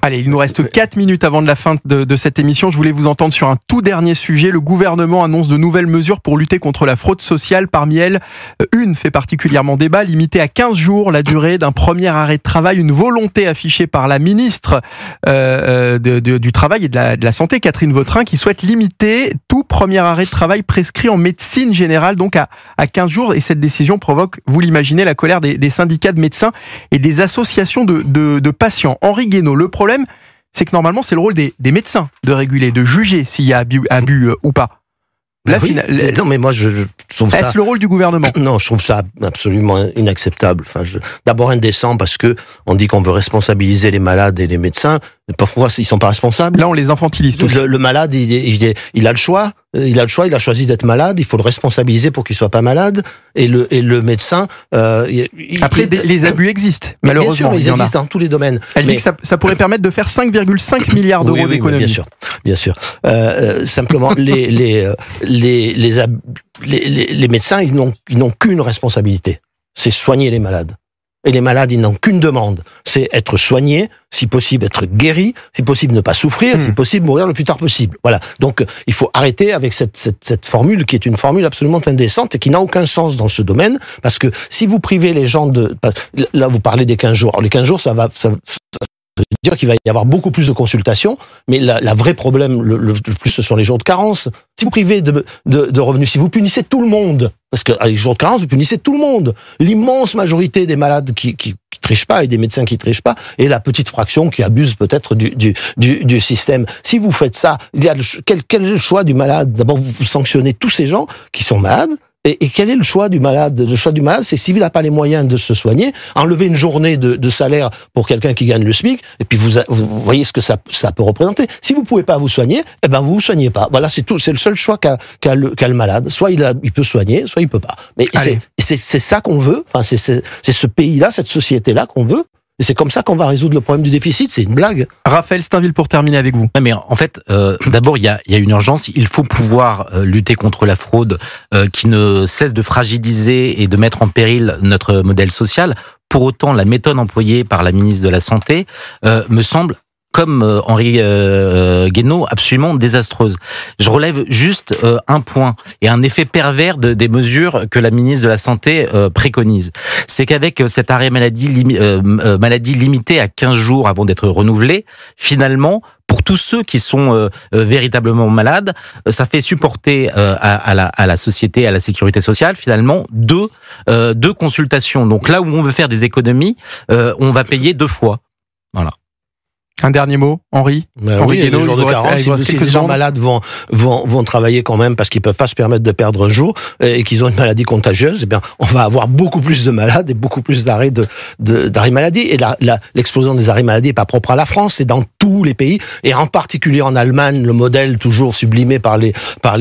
Allez, il nous reste 4 minutes avant de la fin de cette émission. Je voulais vous entendre sur un tout dernier sujet. Le gouvernement annonce de nouvelles mesures pour lutter contre la fraude sociale. Parmi elles, une fait particulièrement débat, limiter à 15 jours la durée d'un premier arrêt de travail. Une volonté affichée par la ministre du Travail et de la Santé, Catherine Vautrin, qui souhaite limiter tout premier arrêt de travail prescrit en médecine générale, donc à 15 jours. Et cette décision provoque, vous l'imaginez, la colère des syndicats de médecins et des associations de patients. Henri Guénaud, le problème, c'est que normalement, c'est le rôle des médecins de réguler, de juger s'il y a abus ou pas. Là, oui, non, mais moi, je trouve ça... Est-ce le rôle du gouvernement ? Non, je trouve ça absolument inacceptable. Enfin, d'abord indécent parce que on dit qu'on veut responsabiliser les malades et les médecins. Pourquoi ils sont pas responsables ? Là, on les infantilise tous. Le malade, il a le choix. Il a choisi d'être malade. Il faut le responsabiliser pour qu'il soit pas malade. Et le médecin. Après, les abus existent. Malheureusement, bien sûr, mais ils existent dans tous les domaines. Elle dit que ça pourrait permettre de faire 5,5 milliards d'euros d'économies. Bien sûr. Simplement, les médecins, ils n'ont qu'une responsabilité. C'est soigner les malades. Et les malades, ils n'ont qu'une demande, c'est être soignés, si possible être guéris, si possible ne pas souffrir, si possible mourir le plus tard possible. Voilà. Donc il faut arrêter avec cette formule qui est une formule absolument indécente et qui n'a aucun sens dans ce domaine, parce que si vous privez les gens de... Là, vous parlez des 15 jours. Alors les 15 jours, ça veut dire qu'il va y avoir beaucoup plus de consultations, mais la vraie problème, le plus, ce sont les jours de carence. Si vous privez de revenus, si vous punissez tout le monde, parce que les jours de carence, vous punissez tout le monde. L'immense majorité des malades qui trichent pas et des médecins qui trichent pas, et la petite fraction qui abuse peut-être du système. Si vous faites ça, il y a quel est le choix du malade ? D'abord, vous sanctionnez tous ces gens qui sont malades. Et quel est le choix du malade ? Le choix du malade, c'est s'il n'a pas les moyens de se soigner, enlever une journée de salaire pour quelqu'un qui gagne le SMIC, et puis vous voyez ce que ça peut représenter. Si vous pouvez pas vous soigner, eh ben vous vous soignez pas. Voilà, c'est tout. C'est le seul choix qu'a le malade. Soit il peut soigner, soit il peut pas. Mais c'est ça qu'on veut. Enfin, c'est ce pays-là, cette société-là qu'on veut. Et c'est comme ça qu'on va résoudre le problème du déficit, c'est une blague. Raphaël Steinville, pour terminer avec vous. Mais en fait, d'abord, il y a une urgence. Il faut pouvoir lutter contre la fraude qui ne cesse de fragiliser et de mettre en péril notre modèle social. Pour autant, la méthode employée par la ministre de la Santé me semble, comme Henri Guénaud, absolument désastreuse. Je relève juste un point et un effet pervers des mesures que la ministre de la Santé préconise. C'est qu'avec cet arrêt maladie limité à 15 jours avant d'être renouvelé, finalement, pour tous ceux qui sont véritablement malades, ça fait supporter à la société, à la sécurité sociale, finalement, deux consultations. Donc là où on veut faire des économies, on va payer 2 fois. Voilà. Un dernier mot, Henri. Henri Guénaud, les jours de carence, si les gens malades vont travailler quand même parce qu'ils peuvent pas se permettre de perdre un jour et qu'ils ont une maladie contagieuse, eh bien, on va avoir beaucoup plus de malades et beaucoup plus d'arrêts maladie. Et l'explosion des arrêts maladie n'est pas propre à la France, c'est dans tous les pays et en particulier en Allemagne, le modèle toujours sublimé par les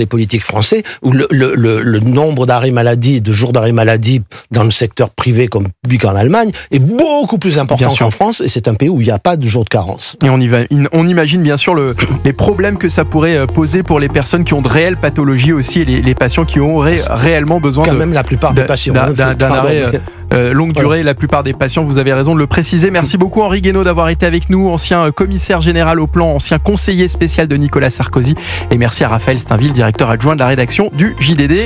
politiques français où le nombre d'arrêts maladie, de jours d'arrêt maladie dans le secteur privé comme public en Allemagne est beaucoup plus important qu'en France et c'est un pays où il n'y a pas de jours de carence. Et on imagine bien sûr les problèmes que ça pourrait poser pour les personnes qui ont de réelles pathologies aussi et les patients qui auraient réellement besoin même la plupart des patients d'un arrêt longue durée. La plupart des patients, vous avez raison de le préciser. Merci beaucoup Henri Guénaud d'avoir été avec nous, ancien commissaire général au plan, ancien conseiller spécial de Nicolas Sarkozy. Et merci à Raphaël Steinville, directeur adjoint de la rédaction du JDD.